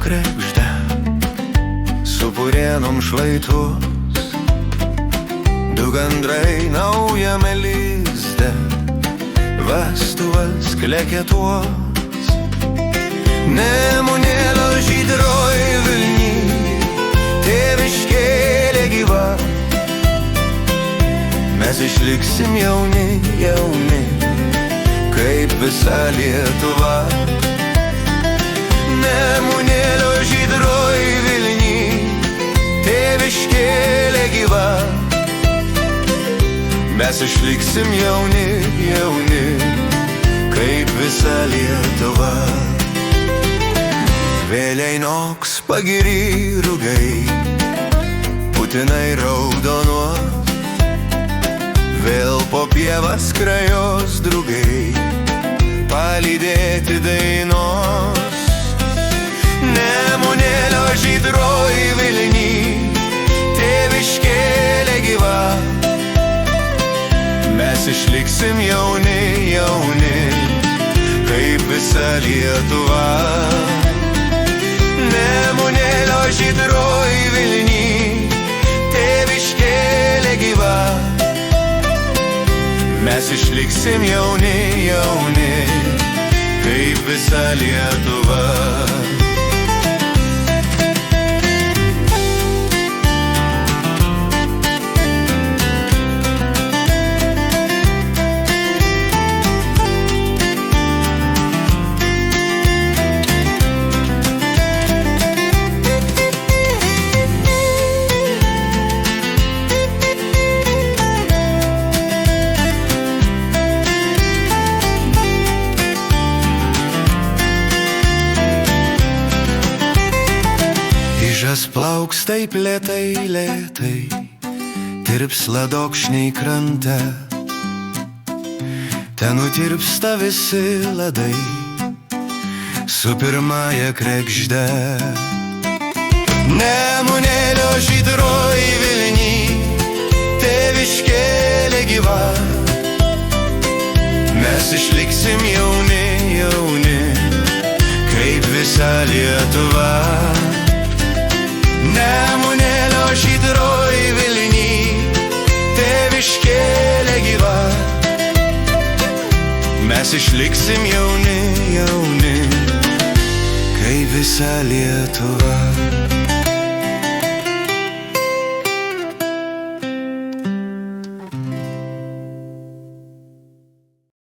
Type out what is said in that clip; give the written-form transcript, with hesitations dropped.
kregždę, su Purėnom šlaitus, du gandrai naujame lizde, vestuvas kleketuos. Nemunėlio žydroj Vilny, tėviškėlė gyva, mes išliksim jauni, jauni, kaip visa Lietuva. Nemunėlio žydroj Vilny, tėviškėlė gyva, mes išliksim jauni, jauni, kaip visa Lietuva. Vėliai noks pagiri rugai, putinai raudonuos, vėl po pievas krajos drugai, palydėti dainos. Nemunėlio žydroj Vilny, tėviškėlė gyva, mes išliksim jauni, jauni, kaip visa Lietuva. Nemunėlio žydroj Vilny, tėviškėlė gyva, mes išliksim jauni, jauni, kaip visa Lietuva. Žas plauks taip lėtai, lėtai, tirps ladokšniai krante, ten nutirpsta visi ledai su pirmąja kregžde. Nemunėlio žydroj Vilny, tėviškėlė gyva, mes išliksim jauni, jauni, kaip visa Lietuva. Nemunėlio žydroj Vilny, tėviškėlė gyva, mes išliksim jauni, jauni, kaip visa Lietuva.